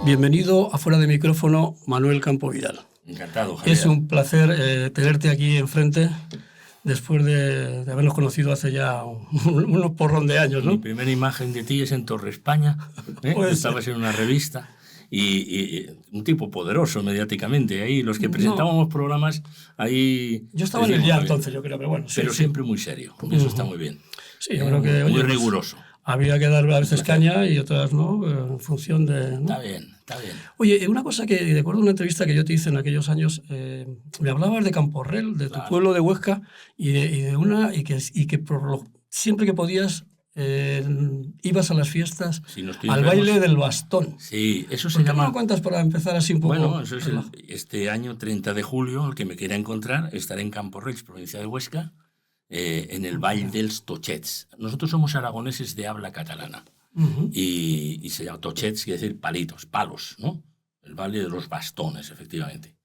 Bienvenido a Fuera de Micrófono, Manuel Campo Vidal. Encantado, Javier. Es un placer tenerte aquí enfrente después de habernos conocido hace ya unos porrón de años, ¿no? Mi primera imagen de ti es en Torre España. Pues, estabas en una revista y un tipo poderoso mediáticamente. Ahí los que presentábamos programas, ahí... Yo estaba en el ya entonces, yo creo, pero bueno. Pero siempre muy serio. Eso está muy bien. Sí, yo creo que... Muy riguroso. Había que dar a veces caña y otras no, en función de... ¿no? Está bien. Oye, una cosa que recuerdo una entrevista que yo te hice en aquellos años, me hablabas de Camporrel, de tu pueblo de Huesca, y que siempre que podías ibas a las fiestas al baile del bastón. Sí, eso se ¿Por qué llama... no lo cuentas para empezar así un poco? Bueno, eso es este año 30 de julio, el que me quiera encontrar, estaré en Camporrel, provincia de Huesca, en el Valle dels Tochets. Nosotros somos aragoneses de habla catalana. Y se llama Tochets, quiere decir palitos, palos, ¿no? El Valle de los Bastones, efectivamente.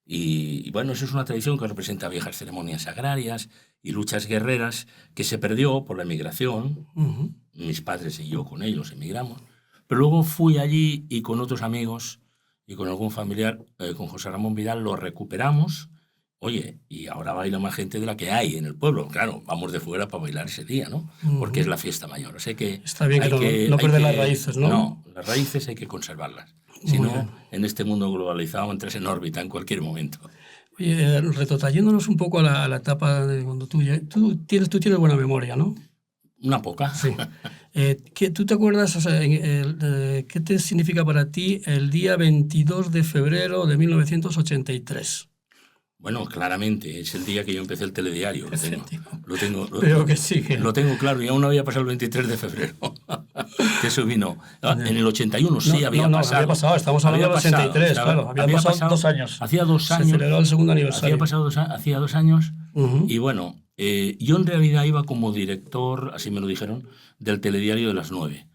Y bueno, eso es una tradición que representa viejas ceremonias agrarias y luchas guerreras que se perdió por la emigración. Mis padres y yo con ellos emigramos. Pero luego fui allí y con otros amigos y con algún familiar, con José Ramón Vidal, lo recuperamos. Oye, y ahora baila más gente de la que hay en el pueblo. Claro, vamos de fuera para bailar ese día, ¿no? Porque es la fiesta mayor. O sea que está bien que no perder las raíces, ¿no? No, las raíces hay que conservarlas. Si no, en este mundo globalizado entras en órbita en cualquier momento. Oye, retrotrayéndonos un poco a la etapa de cuando tú tienes buena memoria, ¿no? Una poca. Sí. ¿Tú te acuerdas, o sea, qué te significa para ti el día 22 de febrero de 1983? Bueno, claramente, es el día que yo empecé el telediario. Lo tengo claro, y aún no había pasado el 23 de febrero. Que eso vino. En el 81 sí había pasado. Había pasado, estamos hablando del 83, claro. Había pasado 2 años. Hacía 2 años. Se celebró el segundo aniversario. Hacía 2 años. Y bueno, yo en realidad iba como director, así me lo dijeron, del telediario de las 9.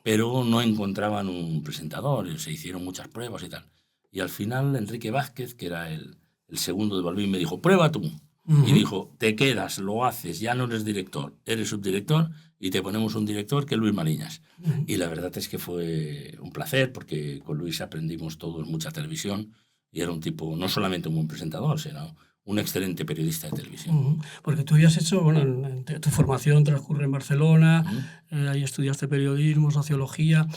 Pero no encontraban un presentador, se hicieron muchas pruebas y tal. Y al final Enrique Vázquez, que era el segundo de Balbín, me dijo, prueba tú. Y dijo, te quedas, lo haces, ya no eres director, eres subdirector y te ponemos un director que es Luis Mariñas. Y la verdad es que fue un placer porque con Luis aprendimos todos mucha televisión y era un tipo, no solamente un buen presentador, sino un excelente periodista de televisión. Porque tú habías hecho, bueno, tu formación transcurre en Barcelona, ahí estudiaste periodismo, sociología,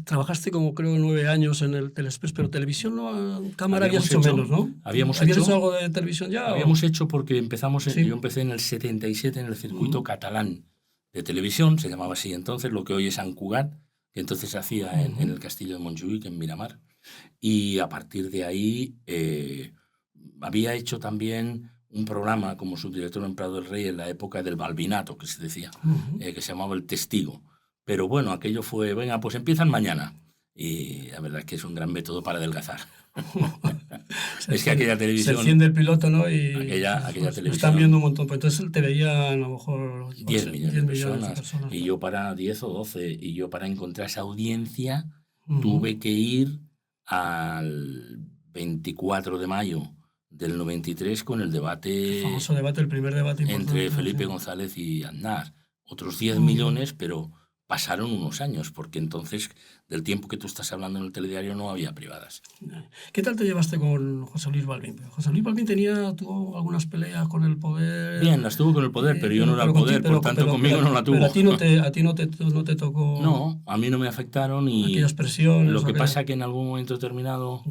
trabajaste como creo 9 años en el Telexpress, pero televisión, no, cámara habías hecho menos, ¿no? ¿Habías hecho algo de televisión ya? Habíamos hecho porque yo empecé en el 77 en el circuito catalán de televisión, se llamaba así entonces, lo que hoy es Sant Cugat, que entonces se hacía en el castillo de Montjuïc, en Miramar, y a partir de ahí... había hecho también un programa como subdirector en Prado del Rey en la época del Balbinato, que se decía, que se llamaba El Testigo. Pero bueno, aquello fue, venga, pues empiezan mañana. Y la verdad es que es un gran método para adelgazar. Es que aquella televisión... Se enciende el piloto, ¿no? Y aquella televisión... Están viendo un montón, pero entonces te veían a lo mejor... 10 millones de personas. Y yo para 10 o 12, y yo para encontrar esa audiencia tuve que ir al 24 de mayo del 93 con el debate... El famoso debate, el primer debate entre Felipe González y Aznar. Otros 10 millones, pero pasaron unos años, porque entonces, del tiempo que tú estás hablando en el telediario, no había privadas. ¿Qué tal te llevaste con José Luis Balbín? José Luis Balbín tuvo algunas peleas con el poder... Bien, las tuvo con el poder, pero yo no era el poder, por tanto conmigo no la tuvo. Pero a ti no te tocó... No, a mí no me afectaron y... Aquellas presiones... Lo que pasa es que en algún momento determinado...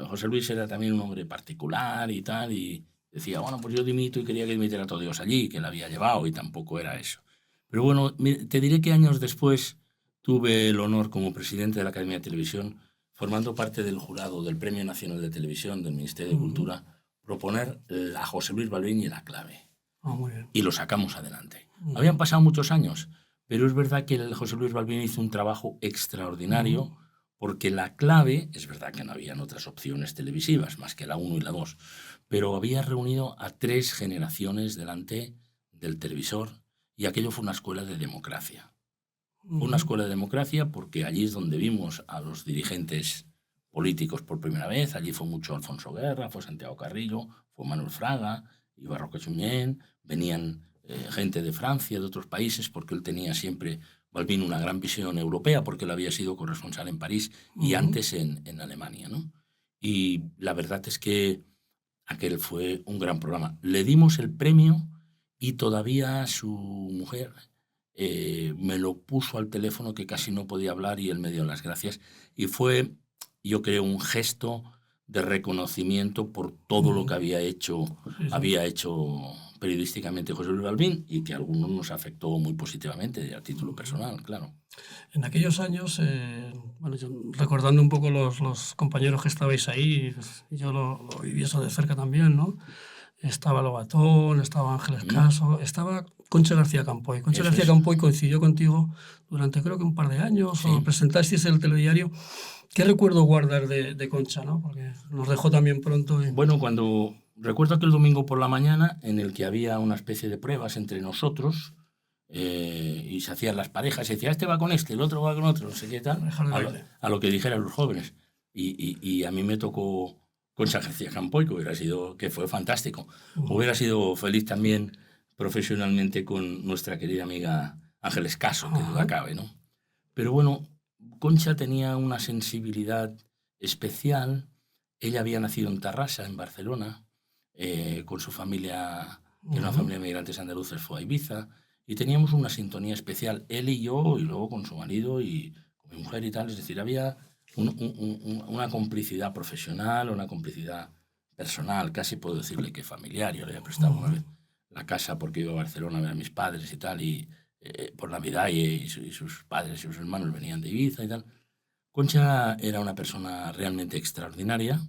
José Luis era también un hombre particular y tal, y decía, bueno, pues yo dimito y quería que dimitiera todo Dios allí, que la había llevado, y tampoco era eso. Pero bueno, te diré que años después tuve el honor como presidente de la Academia de Televisión, formando parte del jurado del Premio Nacional de Televisión del Ministerio de Cultura, proponer a José Luis Balbín y La Clave. Muy bien. Y lo sacamos adelante. Habían pasado muchos años, pero es verdad que el José Luis Balbín hizo un trabajo extraordinario, porque La Clave, es verdad que no habían otras opciones televisivas más que la 1 y la 2, pero había reunido a 3 generaciones delante del televisor y aquello fue una escuela de democracia. Fue una escuela de democracia porque allí es donde vimos a los dirigentes políticos por primera vez. Allí fue mucho Alfonso Guerra, fue Santiago Carrillo, fue Manuel Fraga, iba Roque Junyent, venían gente de Francia, de otros países, porque él tenía siempre Balbín una gran visión europea porque él había sido corresponsal en París y antes en Alemania, ¿no? Y la verdad es que aquel fue un gran programa. Le dimos el premio y todavía su mujer me lo puso al teléfono, que casi no podía hablar, y él me dio las gracias. Y fue, yo creo, un gesto de reconocimiento por todo lo que había hecho periodísticamente José Luis Balbín, y que a algunos nos afectó muy positivamente a título personal, claro. En aquellos años, bueno, recordando un poco los compañeros que estabais ahí, pues, yo lo viví eso de cerca también, ¿no? Estaba Lobatón, estaba Ángeles Caso, estaba Concha García Campoy. Concha García Campoy coincidió contigo durante creo que un par de años, o presentasteis el telediario. ¿Qué recuerdo guardar de Concha, no? Porque nos dejó también pronto. Bueno, recuerdo aquel domingo por la mañana en el que había una especie de pruebas entre nosotros, y se hacían las parejas, se decía, este va con este, el otro va con otro, no sé qué tal, a lo que dijeran los jóvenes. Y a mí me tocó Concha García Campoy, que fue fantástico. Hubiera sido feliz también profesionalmente con nuestra querida amiga Ángeles Caso, que duda cabe, ¿no? Pero bueno, Concha tenía una sensibilidad especial. Ella había nacido en Tarrasa, en Barcelona, con su familia, que era una familia de migrantes andaluces, fue a Ibiza, y teníamos una sintonía especial, él y yo, y luego con su marido y con mi mujer y tal. Es decir, había una complicidad profesional, una complicidad personal, casi puedo decirle que familiar. Yo le había prestado una vez la casa porque iba a Barcelona a ver a mis padres y tal, y por Navidad, y sus padres y sus hermanos venían de Ibiza y tal. Concha era una persona realmente extraordinaria.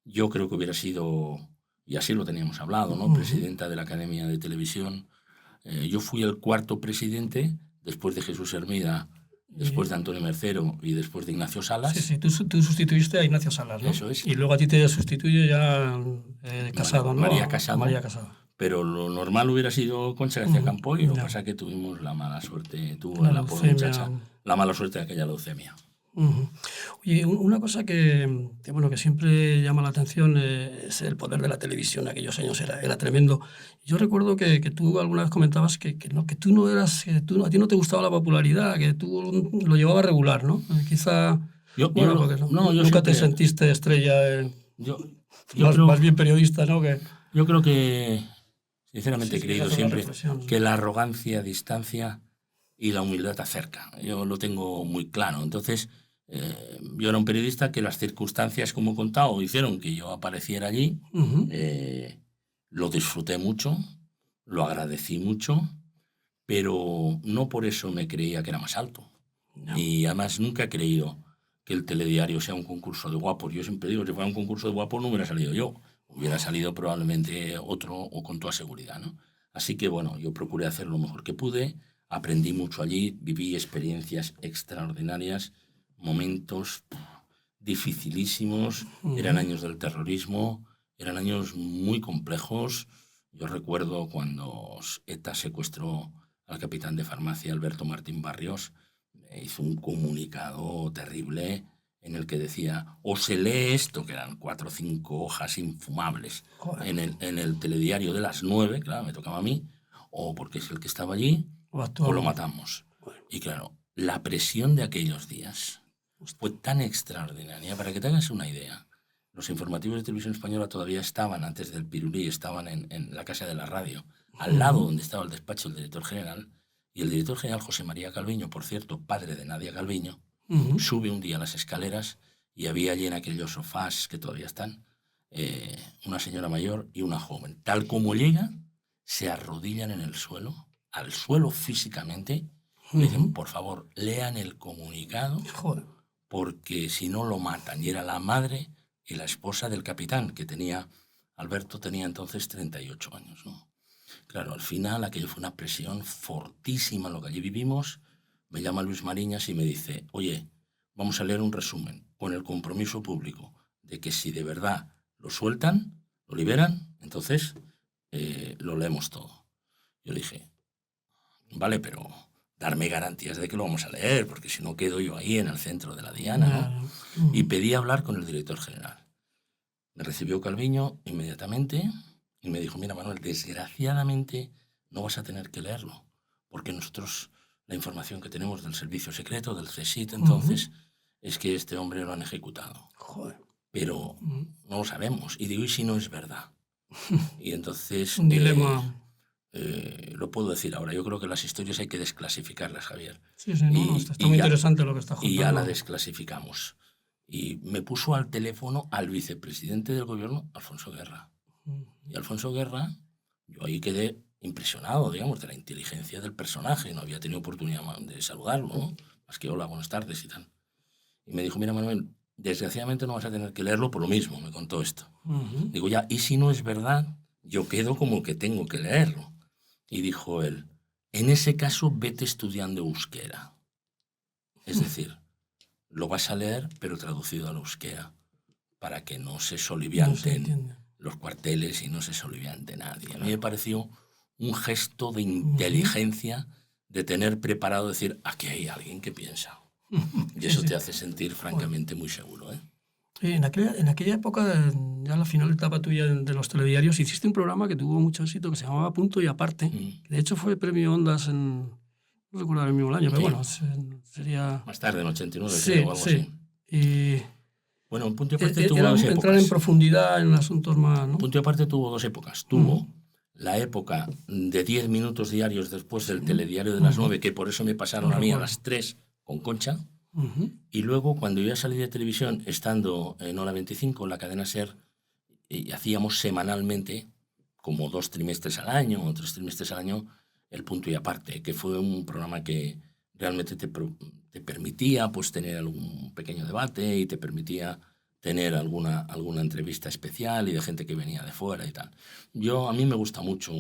Yo creo que hubiera sido, y así lo teníamos hablado, ¿no? Presidenta de la Academia de Televisión. Yo fui el cuarto presidente, después de Jesús Hermida, después de Antonio Mercero y después de Ignacio Salas. Sí, tú sustituiste a Ignacio Salas, ¿no? Eso es. Y luego a ti te sustituye ya Casado, ¿no? María Casado. María Casado. Pero lo normal hubiera sido Concha García Campoy, y lo que pasa es que tuvimos la mala suerte, la pobre muchacha, la mala suerte de aquella leucemia. Oye, una cosa que siempre llama la atención es el poder de la televisión. En aquellos años era tremendo. Yo recuerdo que tú alguna vez comentabas que tú no eras, a ti no te gustaba la popularidad, que tú lo llevabas regular, ¿no? Quizá nunca te sentiste estrella. Más bien periodista, ¿no? Yo creo que, sinceramente, he creído siempre que la arrogancia distancia y la humildad acerca. Yo lo tengo muy claro. Entonces, yo era un periodista que las circunstancias, como he contado, hicieron que yo apareciera allí. Lo disfruté mucho, lo agradecí mucho, pero no por eso me creía que era más alto. No. Y además nunca he creído que el telediario sea un concurso de guapos. Yo siempre digo, si fuera un concurso de guapos no hubiera salido yo. Hubiera salido probablemente otro, o con toda seguridad, ¿no? Así que, bueno, yo procuré hacer lo mejor que pude. Aprendí mucho allí, viví experiencias extraordinarias, momentos dificilísimos. Eran años del terrorismo, eran años muy complejos. Yo recuerdo cuando ETA secuestró al capitán de farmacia Alberto Martín Barrios, hizo un comunicado terrible en el que decía, o se lee esto, que eran 4 o 5 hojas infumables, en el telediario de las 9, claro, me tocaba a mí, o porque es el que estaba allí, o lo matamos. Y claro, la presión de aquellos días fue tan extraordinaria. Para que te hagas una idea, los informativos de Televisión Española todavía estaban, antes del Pirulí, estaban en la Casa de la Radio, al lado donde estaba el despacho del director general, y el director general, José María Calviño, por cierto, padre de Nadia Calviño, sube un día a las escaleras y había allí en aquellos sofás que todavía están, una señora mayor y una joven. Tal como llega, se arrodillan en el suelo, al suelo físicamente, le dicen, por favor, lean el comunicado, porque si no lo matan. Y era la madre y la esposa del capitán, que Alberto tenía entonces 38 años, ¿no? Claro, al final aquello fue una presión fortísima lo que allí vivimos. Me llama Luis Mariñas y me dice, oye, vamos a leer un resumen con el compromiso público de que si de verdad lo sueltan, lo liberan, entonces lo leemos todo. Yo le dije, vale, pero darme garantías de que lo vamos a leer, porque si no quedo yo ahí en el centro de la diana, ¿no? Y pedí hablar con el director general. Me recibió Calviño inmediatamente y me dijo, mira, Manuel, desgraciadamente no vas a tener que leerlo, porque nosotros la información que tenemos del servicio secreto, del CSIC, entonces, es que este hombre lo han ejecutado. Joder. Pero no lo sabemos. Y digo, ¿y si no es verdad? Y entonces... Un dilema... lo puedo decir ahora. Yo creo que las historias hay que desclasificarlas, Javier. Sí, no, está muy interesante lo que está contando. Y ya la desclasificamos. Y me puso al teléfono al vicepresidente del gobierno, Alfonso Guerra. Y Alfonso Guerra, yo ahí quedé impresionado, digamos, de la inteligencia del personaje. No había tenido oportunidad de saludarlo, ¿no? Más que hola, buenas tardes y tal. Y me dijo, mira, Manuel, desgraciadamente no vas a tener que leerlo por lo mismo, me contó esto. Digo, ya, y si no es verdad, yo quedo como que tengo que leerlo. Y dijo él, en ese caso vete estudiando euskera. Es decir, lo vas a leer, pero traducido al euskera, para que no se solivianten los cuarteles y no se soliviante nadie. Claro. A mí me pareció un gesto de inteligencia, de tener preparado, decir, aquí hay alguien que piensa. Y eso te hace sentir francamente muy seguro, ¿eh? En aquella época, ya en la final etapa tuya de los telediarios, hiciste un programa que tuvo mucho éxito que se llamaba Punto y Aparte. De hecho, fue premio Ondas en... No recuerdo el mismo año, pero bueno, sería... Más tarde, en 89, sí, creo, o algo así. Y... Bueno, Punto y Aparte tuvo era dos épocas. Entrar en profundidad en asuntos más, ¿no? Punto y Aparte tuvo dos épocas. Tuvo la época de 10 minutos diarios después del telediario de las 9, que por eso me pasaron a mí a las 3 con Concha. Y luego, cuando yo ya salí de televisión, estando en Hora 25, en la cadena SER, hacíamos semanalmente, como 2 trimestres al año o 3 trimestres al año, el Punto y Aparte, que fue un programa que realmente te permitía pues, tener algún pequeño debate y te permitía tener alguna entrevista especial y de gente que venía de fuera y tal. A mí me gusta mucho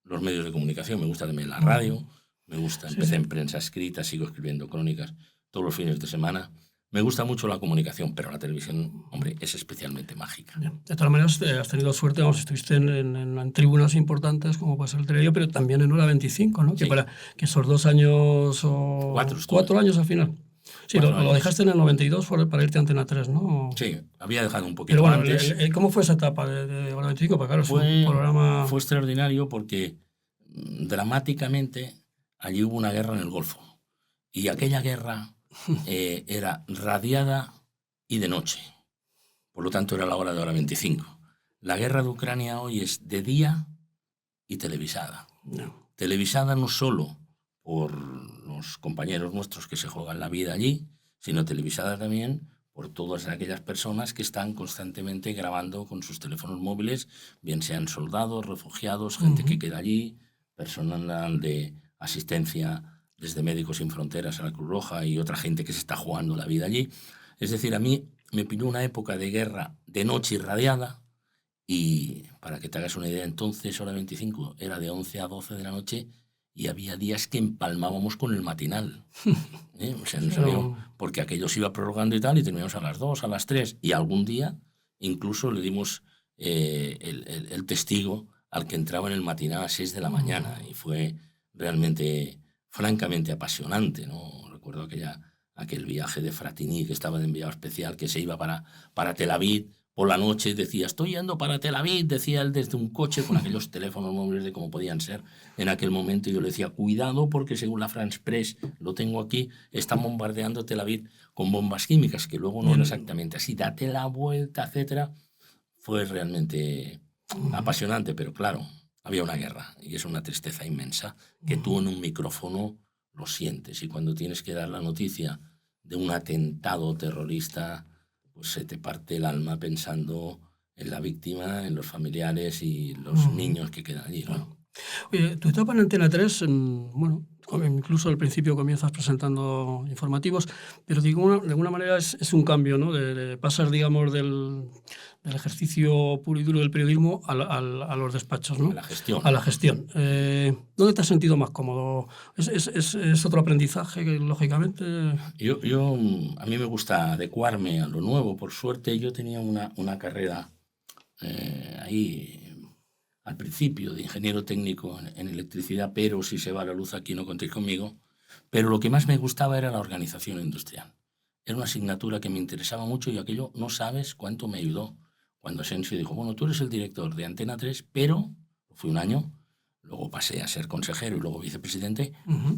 los medios de comunicación, me gusta también la radio, me gusta, empecé en prensa escrita, sigo escribiendo crónicas todos los fines de semana. Me gusta mucho la comunicación, pero la televisión, hombre, es especialmente mágica. Bien. De todas maneras, has tenido suerte, vamos, estuviste en tribunas importantes, como puede ser el telediario, pero también en Hora 25, ¿no? Sí. Que esos 2 años o 4 años al final. Sí, lo dejaste en el 92 para irte a Antena 3, ¿no? Sí, había dejado un poquito pero bueno, antes. ¿Cómo fue esa etapa de Hora 25? Porque claro, fue un programa... Fue extraordinario porque dramáticamente allí hubo una guerra en el Golfo. Y aquella guerra era radiada y de noche. Por lo tanto, era la hora de Hora 25. La guerra de Ucrania hoy es de día y televisada. No. Televisada no solo por los compañeros nuestros que se juegan la vida allí, sino televisada también por todas aquellas personas que están constantemente grabando con sus teléfonos móviles, bien sean soldados, refugiados, gente que queda allí, personal de asistencia desde Médicos Sin Fronteras a la Cruz Roja y otra gente que se está jugando la vida allí. Es decir, a mí me pilló una época de guerra de noche irradiada y, para que te hagas una idea, entonces Hora 25 era de 11 a 12 de la noche y había días que empalmábamos con el matinal. O sea, no sabía, porque aquello se iba prorrogando y tal, y terminamos a las 2, a las 3, y algún día incluso le dimos el testigo al que entraba en el matinal a las 6 de la mañana, y fue realmente... francamente apasionante, ¿no? Recuerdo aquel viaje de Fratini, que estaba de enviado especial, que se iba para Tel Aviv por la noche, decía, estoy yendo para Tel Aviv, decía él desde un coche con aquellos teléfonos móviles de como podían ser en aquel momento, y yo le decía, cuidado porque según la France Press, lo tengo aquí, están bombardeando Tel Aviv con bombas químicas, que luego no era exactamente así, date la vuelta, etcétera. Fue realmente apasionante, pero claro, había una guerra y es una tristeza inmensa que tú en un micrófono lo sientes, y cuando tienes que dar la noticia de un atentado terrorista, pues se te parte el alma pensando en la víctima, en los familiares y los niños que quedan allí, ¿no? Oye, tu etapa en Antena 3, bueno, incluso al principio comienzas presentando informativos, pero de alguna manera es un cambio, ¿no? De pasar, digamos, del ejercicio puro y duro del periodismo a los despachos, ¿no? A la gestión. A la gestión. ¿Dónde te has sentido más cómodo? ¿Es otro aprendizaje, lógicamente? A mí me gusta adecuarme a lo nuevo. Por suerte, yo tenía una carrera ahí... al principio de ingeniero técnico en electricidad, pero si se va la luz aquí no contéis conmigo. Pero lo que más me gustaba era la organización industrial. Era una asignatura que me interesaba mucho y aquello no sabes cuánto me ayudó. Cuando Asensio dijo, bueno, tú eres el director de Antena 3, pero, fui un año, luego pasé a ser consejero y luego vicepresidente,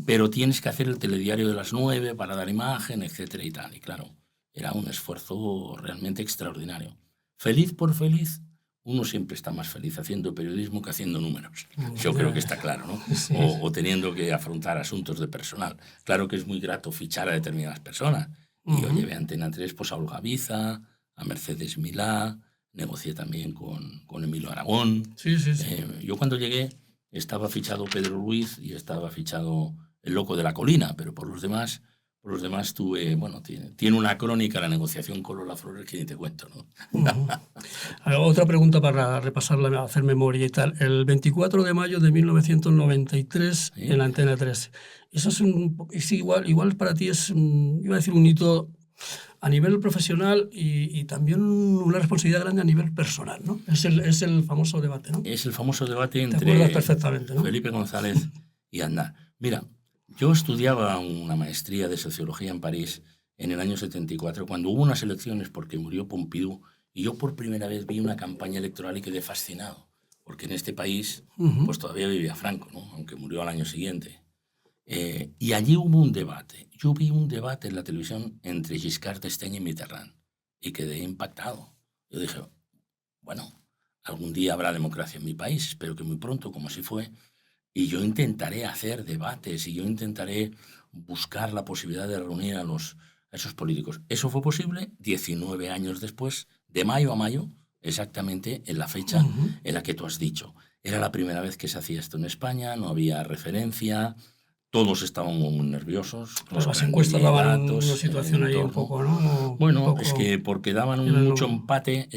pero tienes que hacer el telediario de las 9 para dar imagen, etcétera y tal. Y claro, era un esfuerzo realmente extraordinario. Feliz por feliz, uno siempre está más feliz haciendo periodismo que haciendo números. Yo creo que está claro, ¿no? Sí. O teniendo que afrontar asuntos de personal. Claro que es muy grato fichar a determinadas personas. Y yo llevé a Antena 3 pues, a Olga Biza, a Mercedes Milá, negocié también con Emilio Aragón. Sí. Yo cuando llegué estaba fichado Pedro Ruiz y estaba fichado El Loco de la Colina, pero por los demás tuve, bueno, tiene una crónica la negociación con Lola Flores que ni te cuento, ¿no? Otra pregunta para repasarla, hacer memoria y tal. El 24 de mayo de 1993 ¿Sí? en la Antena 3. Eso es igual para ti es, iba a decir, un hito a nivel profesional y también una responsabilidad grande a nivel personal, ¿no? Es el famoso debate, ¿no? Es el famoso debate Te entre acuerdas perfectamente, ¿no? Felipe González y Aznar. Mira, yo estudiaba una maestría de sociología en París en el año 74, cuando hubo unas elecciones porque murió Pompidou, y yo por primera vez vi una campaña electoral y quedé fascinado, porque en este país pues todavía vivía Franco, ¿no? Aunque murió al año siguiente. Y allí hubo un debate. Yo vi un debate en la televisión entre Giscard d'Estaing y Mitterrand y quedé impactado. Yo dije, bueno, algún día habrá democracia en mi país, espero que muy pronto, como así fue, y yo intentaré hacer debates y yo intentaré buscar la posibilidad de reunir a esos políticos. Eso fue posible 19 años después, de mayo a mayo, exactamente en la fecha en la que tú has dicho. Era la primera vez que se hacía esto en España, no había referencia, todos estaban muy nerviosos. Las encuestas daban una situación ahí un poco, ¿no? Bueno, es que porque daban mucho empate,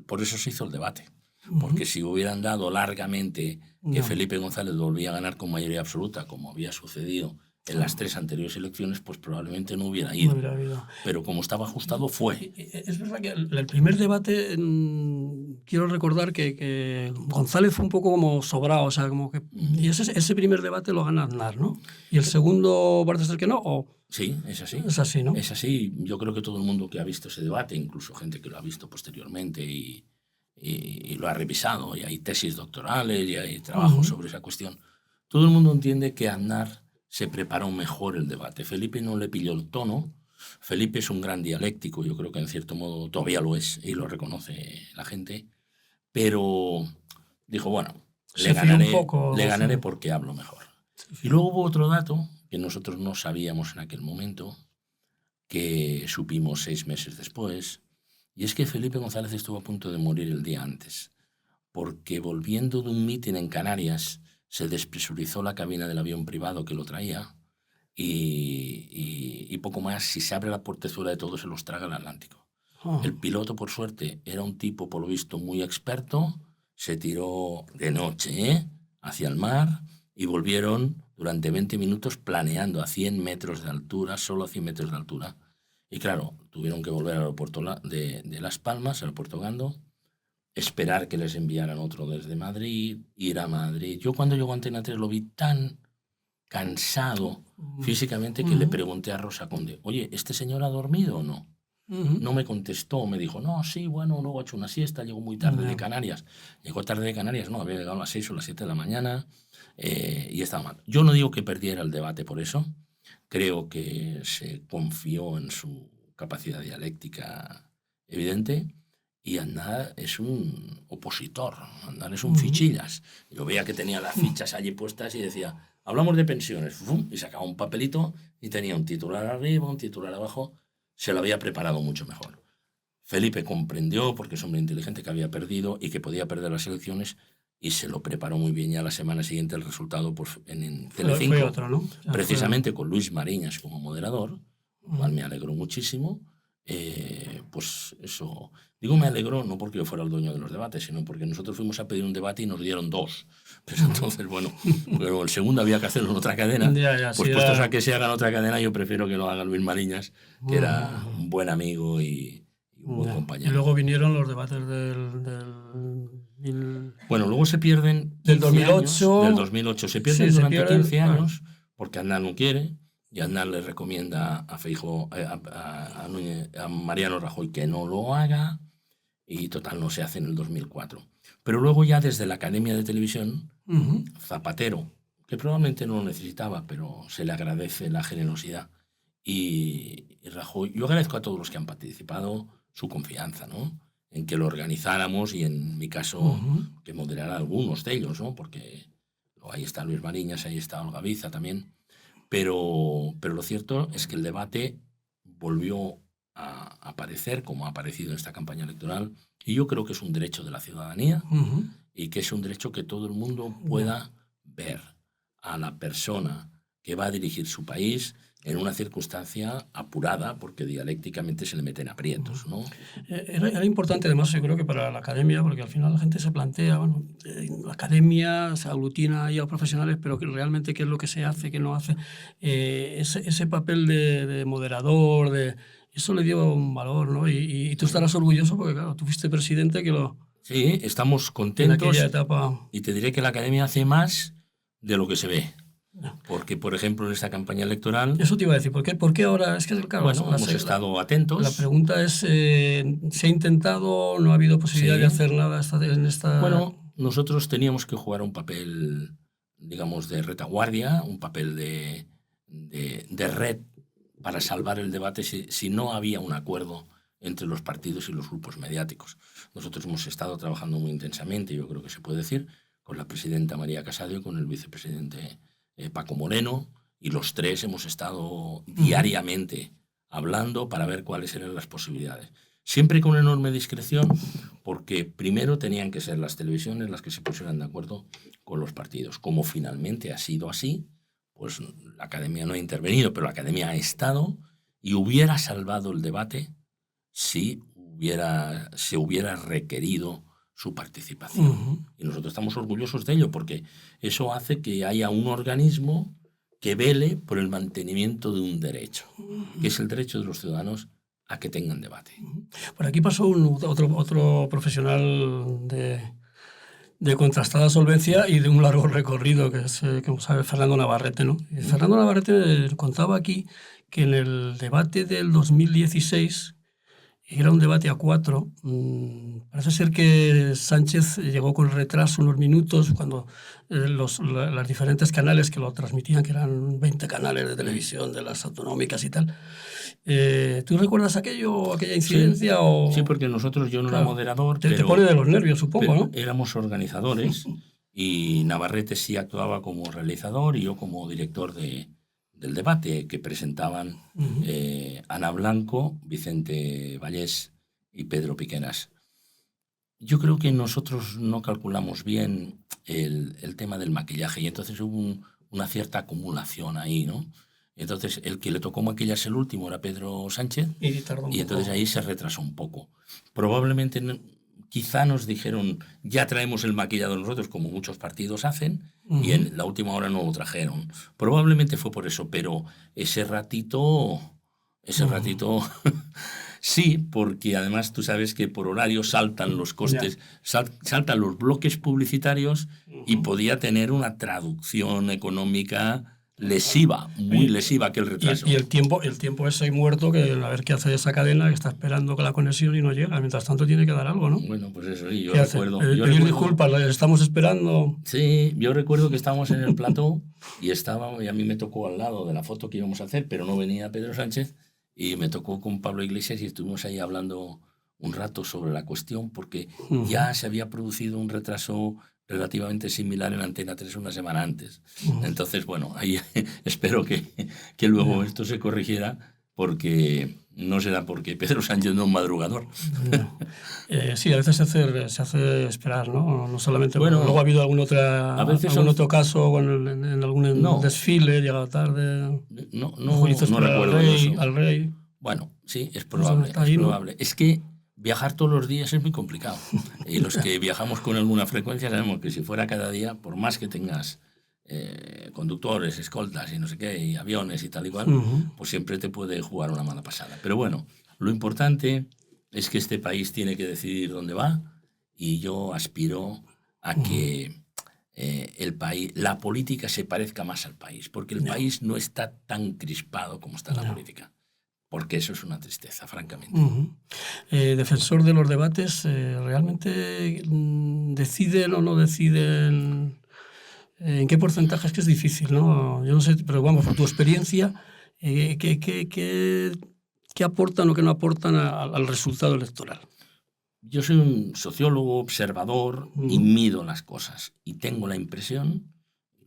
por eso se hizo el debate. Porque si hubieran dado largamente que Felipe González volvía a ganar con mayoría absoluta, como había sucedido en las 3 anteriores elecciones, pues probablemente no hubiera ido. Pero como estaba ajustado, fue. Es verdad que el primer debate, quiero recordar que González fue un poco como sobrado, o sea, como que... Y ese primer debate lo gana Aznar, ¿no? ¿Y el segundo parece ser que no? ¿O? Sí, es así. Es así, ¿no? Es así. Yo creo que todo el mundo que ha visto ese debate, incluso gente que lo ha visto posteriormente y lo ha revisado, y hay tesis doctorales y hay trabajos sobre esa cuestión, todo el mundo entiende que Aznar se preparó mejor el debate. Felipe no le pilló el tono. Felipe es un gran dialéctico, yo creo que en cierto modo todavía lo es y lo reconoce la gente, pero dijo, bueno, le ganaré porque hablo mejor. Y luego hubo otro dato que nosotros no sabíamos en aquel momento, que supimos 6 meses después, y es que Felipe González estuvo a punto de morir el día antes, porque volviendo de un mitin en Canarias se despresurizó la cabina del avión privado que lo traía y poco más, si se abre la portezuela de todo se los traga el Atlántico. El piloto, por suerte, era un tipo, por lo visto, muy experto, se tiró de noche hacia el mar y volvieron durante 20 minutos planeando a 100 metros de altura, solo a 100 metros de altura. Y claro, tuvieron que volver al aeropuerto de Las Palmas, al aeropuerto Gando, esperar que les enviaran otro desde Madrid, ir a Madrid. Yo cuando llegó a Antena 3 lo vi tan cansado físicamente que le pregunté a Rosa Conde, oye, ¿este señor ha dormido o no? No me contestó, me dijo, no, sí, bueno, luego ha hecho una siesta, llegó muy tarde de Canarias. Llegó tarde de Canarias, no, había llegado a las 6 o las 7 de la mañana y estaba mal. Yo no digo que perdiera el debate por eso, creo que se confió en su capacidad dialéctica evidente, y Aznar es un opositor, Aznar es un fichillas. Yo veía que tenía las fichas allí puestas y decía, hablamos de pensiones, y sacaba un papelito y tenía un titular arriba, un titular abajo, se lo había preparado mucho mejor. Felipe comprendió, porque es un hombre inteligente, que había perdido y que podía perder las elecciones, y se lo preparó muy bien. Ya la semana siguiente el resultado en Telecinco, fue otro, ¿no? precisamente con Luis Mariñas como moderador, cual me alegró muchísimo. Pues eso, digo me alegró no porque yo fuera el dueño de los debates, sino porque nosotros fuimos a pedir un debate y nos dieron 2. Pero entonces, bueno, pero el segundo había que hacerlo en otra cadena. Pues puestos a que se haga en otra cadena, yo prefiero que lo haga Luis Mariñas, que era un buen amigo y un buen compañero. Y luego vinieron los debates Bueno, luego se pierden del 2008. Del 2008 se pierden durante 15 años, porque Aznar no quiere. Y Aznar le recomienda a Feijóo, a Mariano Rajoy que no lo haga. y total no se hace en el 2004. Pero luego ya desde la Academia de Televisión, Zapatero, que probablemente no lo necesitaba, pero se le agradece la generosidad, y Rajoy, yo agradezco a todos los que han participado su confianza, ¿no? En que lo organizáramos y en mi caso que moderara algunos de ellos, ¿no? Porque ahí está Luis Mariñas, ahí está Olga Biza también. Pero lo cierto es que el debate volvió a aparecer como ha aparecido en esta campaña electoral, y yo creo que es un derecho de la ciudadanía y que es un derecho que todo el mundo pueda ver a la persona que va a dirigir su país en una circunstancia apurada, porque dialécticamente se le meten aprietos, ¿no? Era importante, además, yo creo que para la academia, porque al final la gente se plantea, bueno, la academia se aglutina ahí a los profesionales, pero que realmente qué es lo que se hace, qué no hace. Ese papel de moderador, eso le dio un valor, ¿no? Y tú estarás orgulloso porque, claro, tú fuiste presidente que lo... Sí, estamos En contentos, aquella etapa... y te diré que la academia hace más de lo que se ve. Porque, por ejemplo, en esta campaña electoral... Eso te iba a decir, ¿por qué ahora? Es que, claro, bueno, hemos estado atentos. La pregunta es, ¿se ha intentado, no ha habido posibilidad de hacer nada en esta...? Bueno, nosotros teníamos que jugar un papel, digamos, de retaguardia, un papel de red para salvar el debate si no había un acuerdo entre los partidos y los grupos mediáticos. Nosotros hemos estado trabajando muy intensamente, yo creo que se puede decir, con la presidenta María Casado y con el vicepresidente Paco Moreno, y los tres hemos estado diariamente hablando para ver cuáles eran las posibilidades. Siempre con enorme discreción, porque primero tenían que ser las televisiones las que se pusieran de acuerdo con los partidos. Como finalmente ha sido así, pues la academia no ha intervenido, pero la academia ha estado y hubiera salvado el debate si se hubiera requerido su participación. Y nosotros estamos orgullosos de ello, porque eso hace que haya un organismo que vele por el mantenimiento de un derecho, que es el derecho de los ciudadanos a que tengan debate. Por aquí pasó otro profesional de contrastada solvencia y de un largo recorrido, que es, como sabe, Fernando Navarrete, ¿no? Y Fernando Navarrete contaba aquí que en el debate del 2016, era un debate a 4, parece ser que Sánchez llegó con retraso unos minutos cuando los diferentes canales que lo transmitían, que eran 20 canales de televisión de las autonómicas y tal. ¿Tú recuerdas aquella incidencia? Sí, porque yo no era moderador. Te pone de los nervios, supongo, ¿no? Éramos organizadores y Navarrete sí actuaba como realizador y yo como director del debate, que presentaban Ana Blanco, Vicente Vallés y Pedro Piqueras. Yo creo que nosotros no calculamos bien el tema del maquillaje, y entonces hubo una cierta acumulación ahí, ¿no? Entonces el que le tocó maquillarse el último era Pedro Sánchez, y entonces ahí se retrasó un poco. Probablemente, quizá nos dijeron, ya traemos el maquillado nosotros, como muchos partidos hacen, y en la última hora no lo trajeron. Probablemente fue por eso, pero ese ratito sí, porque además tú sabes que por horario saltan los costes, saltan los bloques publicitarios, y podía tener una traducción económica lesiva, muy lesiva, que el retraso. Y el tiempo ese muerto, que a ver qué hace esa cadena, que está esperando con la conexión y no llega. Mientras tanto tiene que dar algo, ¿no? Bueno, pues eso, y yo ¿Qué recuerdo... pedir disculpas, estamos esperando... Sí, yo recuerdo que estábamos en el plató y a mí me tocó al lado de la foto que íbamos a hacer, pero no venía Pedro Sánchez, y me tocó con Pablo Iglesias y estuvimos ahí hablando un rato sobre la cuestión, porque ya se había producido un retraso relativamente similar en Antena 3 una semana antes. Entonces, bueno, ahí espero que luego esto se corrigiera, porque no será porque Pedro Sánchez no es un madrugador. Sí, a veces se hace esperar, ¿no? No solamente... Bueno, luego ha habido algún otro caso en algún desfile, llegado tarde... No recuerdo eso. Al rey. Bueno, sí, es probable. ¿No? Es que viajar todos los días es muy complicado. Y los que viajamos con alguna frecuencia sabemos que si fuera cada día, por más que tengas conductores, escoltas y no sé qué, y aviones y tal y cual, pues siempre te puede jugar una mala pasada. Pero bueno, lo importante es que este país tiene que decidir dónde va, y yo aspiro a que la política se parezca más al país, porque el país no está tan crispado como está la política. porque eso es una tristeza, francamente. Defensor de los debates, ¿realmente deciden o no deciden? ¿En qué porcentaje? Es que es difícil, ¿no? Yo no sé, pero vamos, por tu experiencia, ¿qué aportan o qué no aportan al resultado electoral? Yo soy un sociólogo, observador, y mido las cosas. Y tengo la impresión,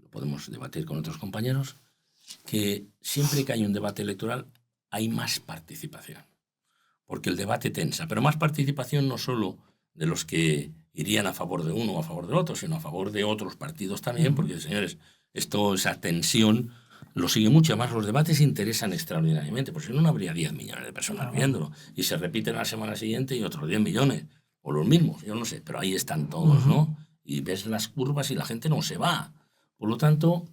lo podemos debatir con otros compañeros, que siempre que hay un debate electoral hay más participación. Porque el debate tensa, pero más participación no solo de los que irían a favor de uno o a favor del otro, sino a favor de otros partidos también, porque, señores, esa tensión lo sigue mucho. Además, los debates interesan extraordinariamente, porque si no, no habría 10 millones de personas viéndolo. Y se repiten la semana siguiente y otros 10 millones, o los mismos, yo no sé, pero ahí están todos, ¿no? Y ves las curvas y la gente no se va. Por lo tanto,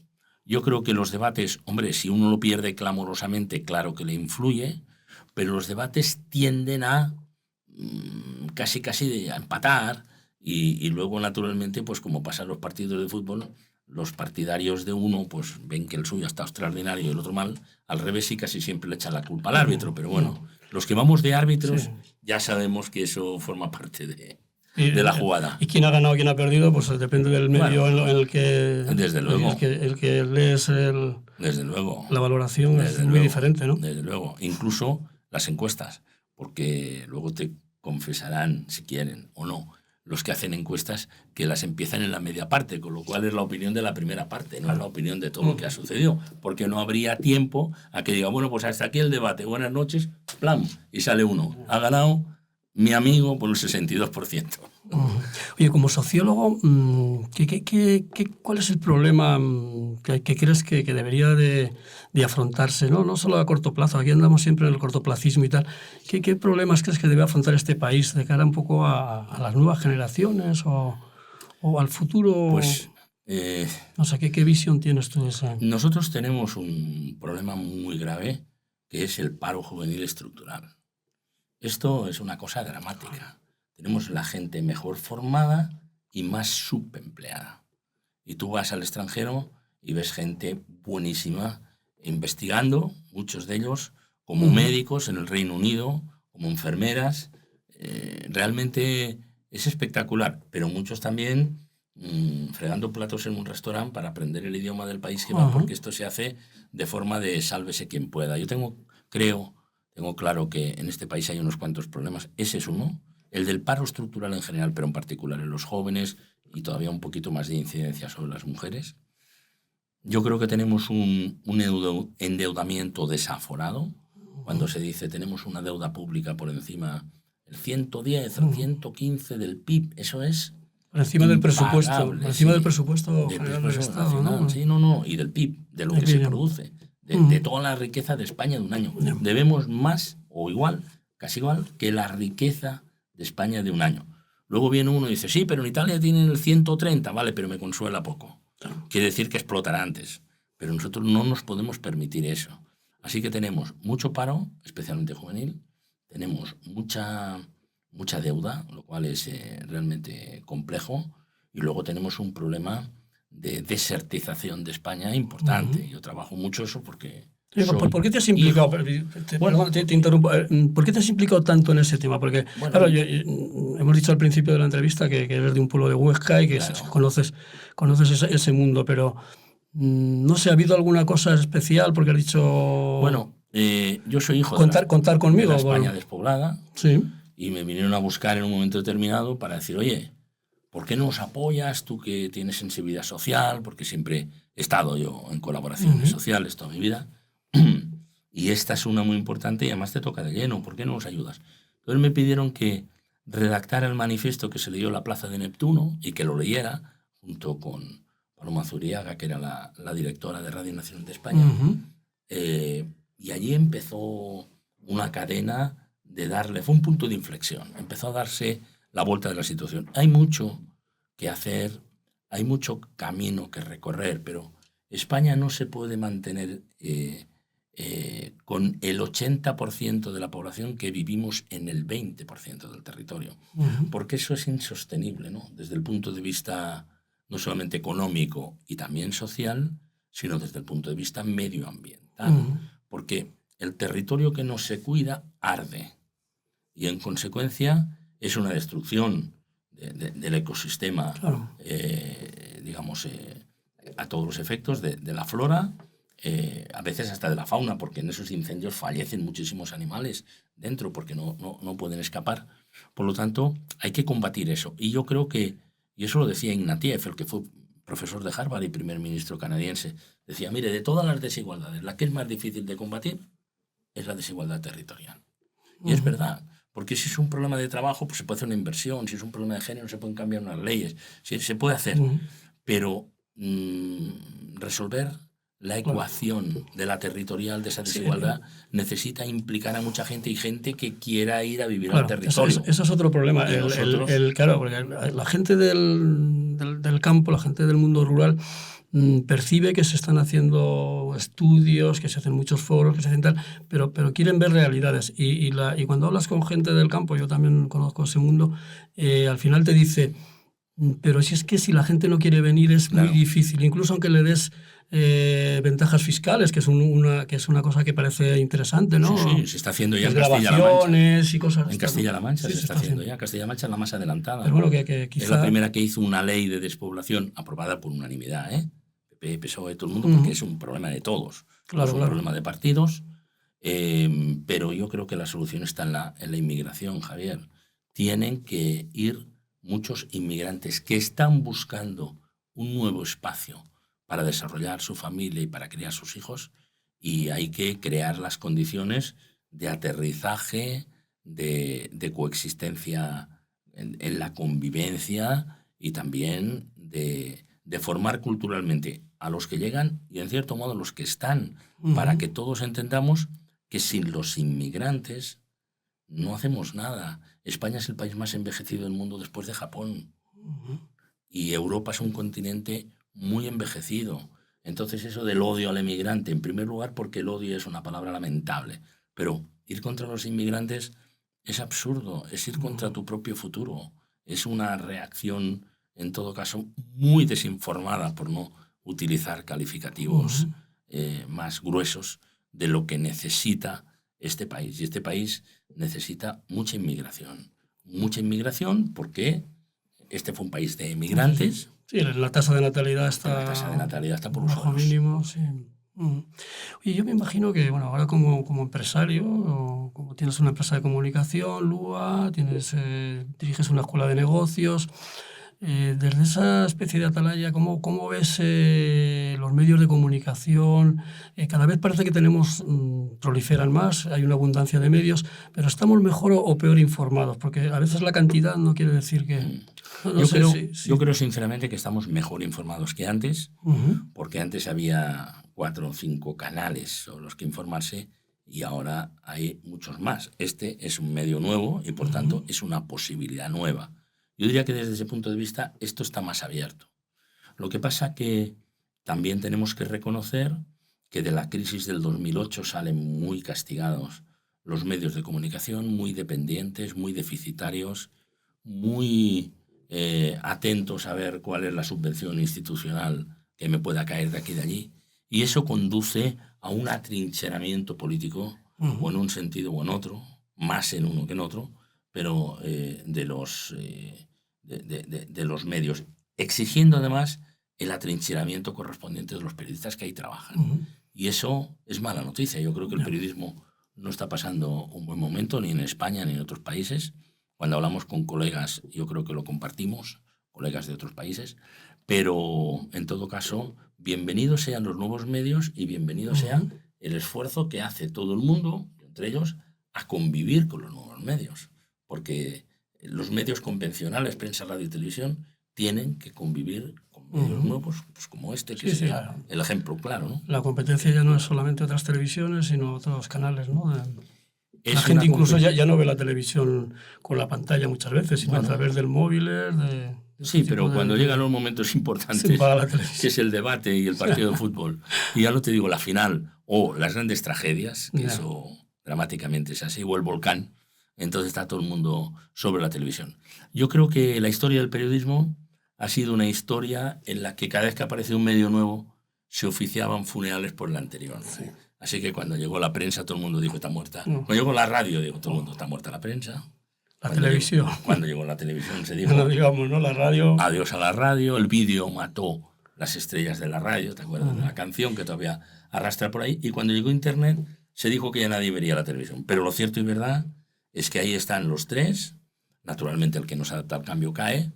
yo creo que los debates, hombre, si uno lo pierde clamorosamente, claro que le influye, pero los debates tienden a casi a empatar y luego, naturalmente, pues como pasa en los partidos de fútbol, los partidarios de uno pues ven que el suyo está extraordinario y el otro mal, al revés, y casi siempre le echan la culpa al árbitro, pero bueno, los que vamos de árbitros ya sabemos que eso forma parte de la jugada. Y quién ha ganado, quién ha perdido, pues depende del medio en el que... Desde luego. El que lees desde luego. La valoración es muy diferente, ¿no? Desde luego. Incluso las encuestas, porque luego te confesarán, si quieren o no, los que hacen encuestas, que las empiezan en la media parte, con lo cual es la opinión de la primera parte, no es la opinión de todo lo que ha sucedido, porque no habría tiempo a que diga, bueno, pues hasta aquí el debate, buenas noches, plan, y sale uno. Ha ganado mi amigo por un 62%. Oye, como sociólogo, ¿cuál es el problema que crees que debería de afrontarse? ¿No? Solo a corto plazo, aquí andamos siempre en el cortoplacismo y tal. ¿Qué problemas crees que debe afrontar este país de cara un poco a las nuevas generaciones o al futuro? Pues, no sé, ¿qué visión tienes tú de eso? Nosotros tenemos un problema muy grave, que es el paro juvenil estructural. Esto es una cosa dramática. Tenemos la gente mejor formada y más subempleada. Y tú vas al extranjero y ves gente buenísima investigando, muchos de ellos como médicos en el Reino Unido, como enfermeras. Realmente es espectacular, pero muchos también fregando platos en un restaurante para aprender el idioma del país que va, porque esto se hace de forma de sálvese quien pueda. Yo tengo claro que en este país hay unos cuantos problemas. Ese es uno. El del paro estructural en general, pero en particular en los jóvenes y todavía un poquito más de incidencia sobre las mujeres. Yo creo que tenemos un endeudamiento desaforado. Cuando se dice tenemos una deuda pública por encima del 110, el 115 del PIB, eso es por encima del presupuesto. Por encima del presupuesto general del Estado, ¿no? Sí, no, y del PIB, de lo que se produce, de toda la riqueza de España de un año. Debemos más o igual, casi igual, que la riqueza de España de un año. Luego viene uno y dice, sí, pero en Italia tienen el 130, vale, pero me consuela poco. Quiere decir que explotará antes. Pero nosotros no nos podemos permitir eso. Así que tenemos mucho paro, especialmente juvenil, tenemos mucha deuda, lo cual es realmente complejo, y luego tenemos un problema de desertización de España importante. Yo trabajo mucho eso porque... ¿Por qué te has implicado? Te interrumpo. ¿Por qué te has implicado tanto en ese tema? Porque, claro, hemos dicho al principio de la entrevista que eres de un pueblo de Huesca y que conoces ese mundo, pero no sé, ¿ha habido alguna cosa especial? Porque has dicho... Bueno, yo soy hijo contar conmigo, de la España despoblada, sí. Y me vinieron a buscar en un momento determinado para decir, oye, ¿por qué no nos apoyas tú que tienes sensibilidad social? Porque siempre he estado yo en colaboraciones sociales toda mi vida. Y esta es una muy importante y además te toca de lleno. ¿Por qué no nos ayudas? Entonces me pidieron que redactara el manifiesto que se leyó en la Plaza de Neptuno y que lo leyera junto con Paloma Zuriaga, que era la directora de Radio Nacional de España. Y allí empezó una cadena de darle... Fue un punto de inflexión. Empezó a darse la vuelta de la situación. Hay mucho que hacer, hay mucho camino que recorrer, pero España no se puede mantener... con el 80% de la población que vivimos en el 20% del territorio. Porque eso es insostenible, ¿no? Desde el punto de vista no solamente económico y también social, sino desde el punto de vista medioambiental. Porque el territorio que no se cuida arde. Y en consecuencia es una destrucción del ecosistema, Claro. digamos, a todos los efectos de la flora, a veces hasta de la fauna, porque en esos incendios fallecen muchísimos animales dentro porque no pueden escapar. Por lo tanto, hay que combatir eso. Y yo creo que, y eso lo decía Ignatieff, el que fue profesor de Harvard y primer ministro canadiense, decía, mire, de todas las desigualdades, la que es más difícil de combatir es la desigualdad territorial. Y es verdad, porque si es un problema de trabajo, pues se puede hacer una inversión, si es un problema de género, se pueden cambiar unas leyes, se puede hacer, pero resolver la ecuación de la territorial, de esa desigualdad, necesita implicar a mucha gente y gente que quiera ir a vivir al territorio. Eso es otro problema. Claro, porque la gente del campo, la gente del mundo rural, percibe que se están haciendo estudios, que se hacen muchos foros, que se hacen tal, pero quieren ver realidades. Y cuando hablas con gente del campo, yo también conozco ese mundo, al final te dice, pero si es que si la gente no quiere venir es muy difícil, incluso aunque le des ventajas fiscales, que es una cosa que parece interesante, ¿no? Sí, se está haciendo ya en Castilla-La Mancha. Y cosas. En Castilla-La Mancha se está haciendo ya. Castilla-La Mancha es la más adelantada. Pero bueno, que quizá... Es la primera que hizo una ley de despoblación aprobada por unanimidad, PP, PSOE, todo el mundo, porque es un problema de todos. No es un problema de partidos, pero yo creo que la solución está en la inmigración, Javier. Tienen que ir muchos inmigrantes que están buscando un nuevo espacio para desarrollar su familia y para criar sus hijos, y hay que crear las condiciones de aterrizaje, de coexistencia en la convivencia y también de formar culturalmente a los que llegan y en cierto modo a los que están, para que todos entendamos que sin los inmigrantes no hacemos nada. España es el país más envejecido del mundo después de Japón. Y Europa es un continente muy envejecido. Entonces eso del odio al emigrante, en primer lugar porque el odio es una palabra lamentable, pero ir contra los inmigrantes es absurdo, es ir contra tu propio futuro. Es una reacción, en todo caso, muy desinformada, por no utilizar calificativos más gruesos, de lo que necesita este país. Y este país necesita mucha inmigración. Mucha inmigración porque este fue un país de emigrantes. Sí, la tasa de natalidad está... La tasa de natalidad está por los bajo mínimo, sí. Y yo me imagino que, bueno, ahora como empresario, o como tienes una empresa de comunicación, Lua, diriges una escuela de negocios, desde esa especie de atalaya, ¿cómo ves los medios de comunicación? Cada vez parece que proliferan más, hay una abundancia de medios, pero ¿estamos mejor o peor informados? Porque a veces la cantidad no quiere decir que... Yo creo sinceramente que estamos mejor informados que antes, porque antes había 4 o 5 canales sobre los que informarse y ahora hay muchos más. Este es un medio nuevo y por tanto es una posibilidad nueva. Yo diría que desde ese punto de vista esto está más abierto. Lo que pasa que también tenemos que reconocer que de la crisis del 2008 salen muy castigados los medios de comunicación, muy dependientes, muy deficitarios, muy atentos a ver cuál es la subvención institucional que me pueda caer de aquí y de allí. Y eso conduce a un atrincheramiento político, o en un sentido o en otro, más en uno que en otro, pero de los medios, exigiendo además el atrincheramiento correspondiente de los periodistas que ahí trabajan. Y eso es mala noticia. Yo creo que el periodismo no está pasando un buen momento, ni en España ni en otros países. Cuando hablamos con colegas, yo creo que lo compartimos, colegas de otros países, pero en todo caso, bienvenidos sean los nuevos medios y bienvenido sea el esfuerzo que hace todo el mundo, entre ellos, a convivir con los nuevos medios. Porque los medios convencionales, prensa, radio y televisión, tienen que convivir con medios nuevos, pues como este, que es el ejemplo claro, ¿no? La competencia ya no es solamente otras televisiones, sino otros canales, ¿no? La gente incluso ya no ve la televisión con la pantalla muchas veces, sino a través del móvil. Sí, pero cuando llegan los momentos importantes, que es el debate y el partido de fútbol, y ya no te digo la final o las grandes tragedias, que eso dramáticamente es así, o el volcán, entonces está todo el mundo sobre la televisión. Yo creo que la historia del periodismo ha sido una historia en la que cada vez que aparece un medio nuevo se oficiaban funerales por el anterior. Sí. Así que cuando llegó la prensa, todo el mundo dijo, está muerta. Cuando llegó la radio, dijo, todo el mundo, está muerta la prensa. Televisión. Cuando llegó la televisión se dijo, no digamos, ¿no? La radio. Adiós a la radio. El vídeo mató las estrellas de la radio, ¿te acuerdas de la canción que todavía arrastra por ahí? Y cuando llegó Internet, se dijo que ya nadie vería la televisión. Pero lo cierto y verdad es que ahí están los tres. Naturalmente el que no se adapta al cambio cae,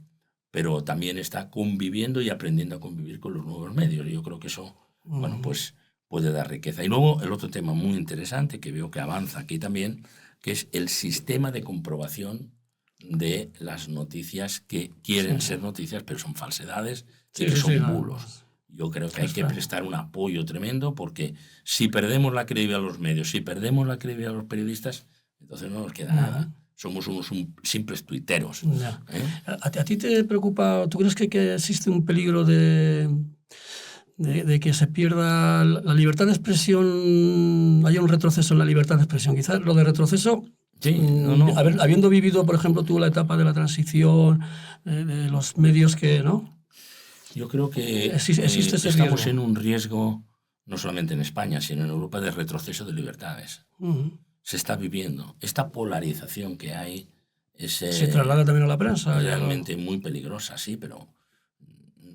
pero también está conviviendo y aprendiendo a convivir con los nuevos medios. Y yo creo que eso, bueno, pues puede dar riqueza. Y luego el otro tema muy interesante que veo que avanza aquí también, que es el sistema de comprobación de las noticias que quieren ser noticias, pero son falsedades y que son bulos. Yo creo que hay que prestar un apoyo tremendo, porque si perdemos la credibilidad de los medios, si perdemos la credibilidad de los periodistas, entonces no nos queda nada. Somos unos simples tuiteros. ¿A ti te preocupa, tú crees que existe un peligro de que se pierda la libertad de expresión, haya un retroceso en la libertad de expresión? Quizás lo de retroceso, habiendo vivido, por ejemplo, tú la etapa de la transición, de los medios que, ¿no? Yo creo que existe ese estamos riesgo en un riesgo, no solamente en España, sino en Europa, de retroceso de libertades. Se está viviendo. Esta polarización que hay se traslada también a la prensa. Realmente muy peligrosa, sí, pero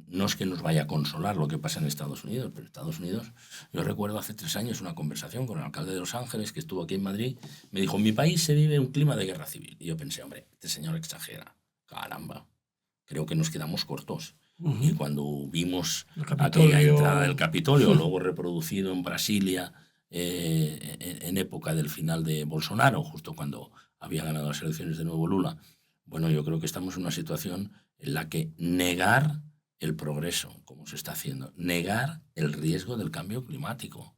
no es que nos vaya a consolar lo que pasa en Estados Unidos, pero Estados Unidos, yo recuerdo hace 3 años una conversación con el alcalde de Los Ángeles, que estuvo aquí en Madrid, me dijo, en mi país se vive un clima de guerra civil. Y yo pensé, hombre, este señor exagera. Caramba, creo que nos quedamos cortos. Y cuando vimos aquella entrada del Capitolio, luego reproducido en Brasilia, en época del final de Bolsonaro, justo cuando había ganado las elecciones de nuevo Lula, bueno, yo creo que estamos en una situación en la que negar el progreso, como se está haciendo, negar el riesgo del cambio climático.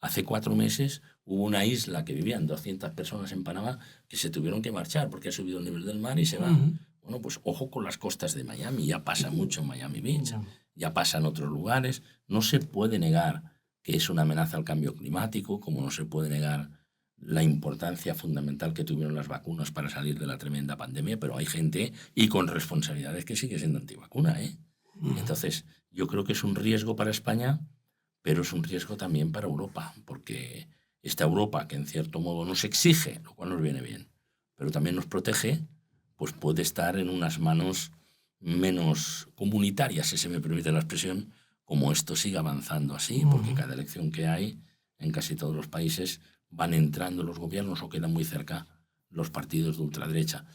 Hace 4 meses hubo una isla que vivían 200 personas en Panamá que se tuvieron que marchar porque ha subido el nivel del mar y se van. Bueno, pues ojo con las costas de Miami, ya pasa mucho en Miami Beach, ya pasa en otros lugares. No se puede negar que es una amenaza al cambio climático, como no se puede negar la importancia fundamental que tuvieron las vacunas para salir de la tremenda pandemia, pero hay gente, y con responsabilidades, que sigue siendo antivacuna, ¿eh? Entonces, yo creo que es un riesgo para España, pero es un riesgo también para Europa, porque esta Europa, que en cierto modo nos exige, lo cual nos viene bien, pero también nos protege, pues puede estar en unas manos menos comunitarias, si se me permite la expresión, como esto siga avanzando así, porque cada elección que hay en casi todos los países van entrando los gobiernos o quedan muy cerca los partidos de ultraderecha.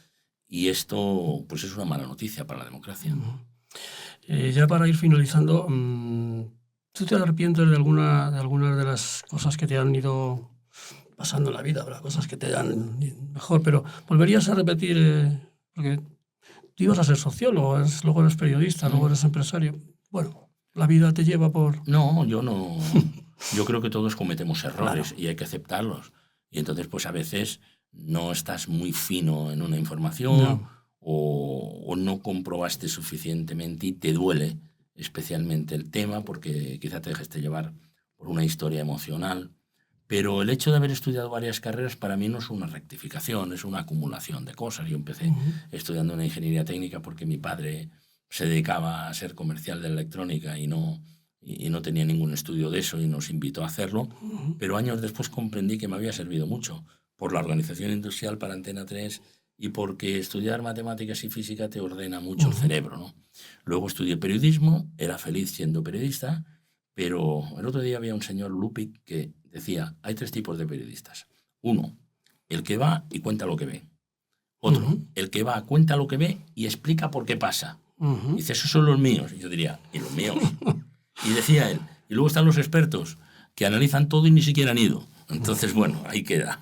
Y esto pues es una mala noticia para la democracia. Ya para ir finalizando, ¿tú te arrepientes de algunas de las cosas que te han ido pasando en la vida? Habrá cosas que te hayan mejor, pero ¿volverías a repetir? Porque tú ibas a ser sociólogo, luego eres periodista, luego eres empresario. Bueno, la vida te lleva por... No, yo no. Yo creo que todos cometemos errores y hay que aceptarlos. Y entonces, pues a veces no estás muy fino en una información o no comprobaste suficientemente y te duele especialmente el tema porque quizá te dejaste llevar por una historia emocional. Pero el hecho de haber estudiado varias carreras para mí no es una rectificación, es una acumulación de cosas. Yo empecé estudiando una ingeniería técnica porque mi padre se dedicaba a ser comercial de electrónica y no tenía ningún estudio de eso y nos invitó a hacerlo. Pero años después comprendí que me había servido mucho por la organización industrial para Antena 3 y porque estudiar matemáticas y física te ordena mucho el cerebro, ¿no? Luego estudié periodismo, era feliz siendo periodista, pero el otro día había un señor Lupic que decía, hay 3 tipos de periodistas. Uno, el que va y cuenta lo que ve. Otro, el que va, cuenta lo que ve y explica por qué pasa. Dice, esos son los míos. Y yo diría, ¿y los míos? Y decía él, y luego están los expertos que analizan todo y ni siquiera han ido. Entonces, bueno, ahí queda.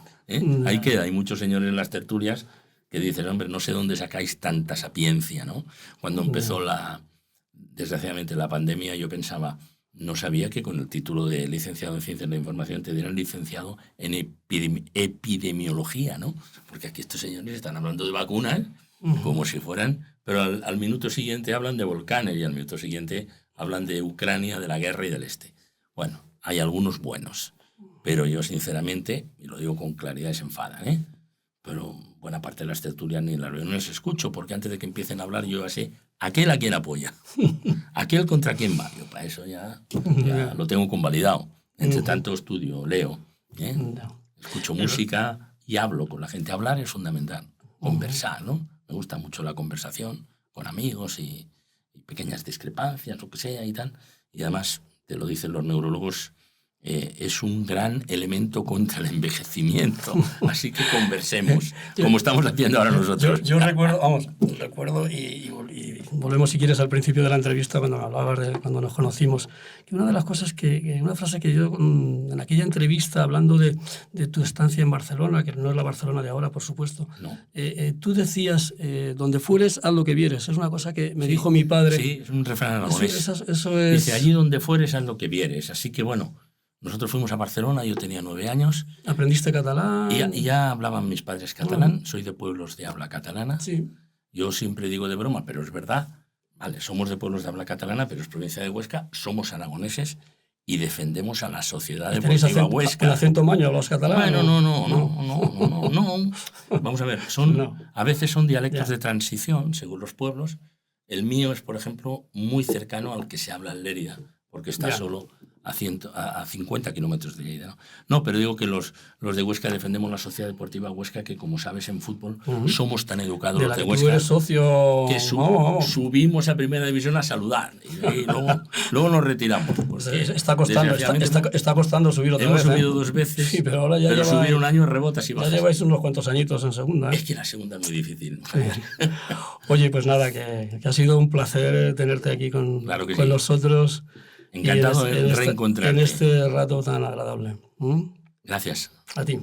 Ahí queda. Hay muchos señores en las tertulias que dicen, hombre, no sé dónde sacáis tanta sapiencia, ¿no? Cuando empezó desgraciadamente la pandemia, yo pensaba, no sabía que con el título de licenciado en Ciencias de la Información te dieran licenciado en epidemiología, ¿no? Porque aquí estos señores están hablando de vacunas como si fueran, pero al minuto siguiente hablan de volcanes y al minuto siguiente hablan de Ucrania, de la guerra y del este. Bueno, hay algunos buenos, pero yo sinceramente, y lo digo con claridad, se enfadan, ¿eh? Pero buena parte de las tertulias ni las reuniones escucho, porque antes de que empiecen a hablar yo ya sé aquel a quien apoya, aquel contra quien va. Yo para eso ya lo tengo convalidado. Entre tanto estudio, leo, No. escucho música y hablo con la gente. Hablar es fundamental. Conversar, ¿no? Me gusta mucho la conversación con amigos y pequeñas discrepancias, lo que sea y tal. Y además, te lo dicen los neurólogos, es un gran elemento contra el envejecimiento. Así que conversemos, como estamos haciendo ahora nosotros. Yo recuerdo y volvemos si quieres al principio de la entrevista cuando hablabas de cuando nos conocimos, que una de las cosas una frase que yo en aquella entrevista hablando de tu estancia en Barcelona, que no es la Barcelona de ahora, por supuesto, No. Tú decías, donde fueres, haz lo que vieres. Es una cosa que me dijo mi padre. Sí, es un refrán aragonés. Eso es... Dice, allí donde fueres, haz lo que vieres. Así que bueno, nosotros fuimos a Barcelona, yo tenía 9 años. ¿Aprendiste catalán? Y ya hablaban mis padres catalán, soy de pueblos de habla catalana. Sí. Yo siempre digo de broma, pero es verdad. Vale, somos de pueblos de habla catalana, pero es provincia de Huesca, somos aragoneses y defendemos a la sociedad deportiva Huesca. ¿El acento maño los catalanes? Bueno, no. Vamos a ver, a veces son dialectos de transición, según los pueblos. El mío es, por ejemplo, muy cercano al que se habla en Lérida, porque está solo a 50 kilómetros de Lleida. No, pero digo que los de Huesca defendemos la Sociedad Deportiva Huesca, que como sabes en fútbol somos tan educados de los de que Huesca. Tú eres socio... Que subimos a primera división a saludar y luego nos retiramos. Está costando subir otra vez. Hemos subido 2 veces, sí, pero ahora ya subir un año rebotas y bajas. Ya lleváis unos cuantos añitos en segunda. Es que la segunda es muy difícil. Oye, pues nada, que ha sido un placer tenerte aquí con nosotros. Encantado de reencontrarte. En este rato tan agradable. Gracias. A ti.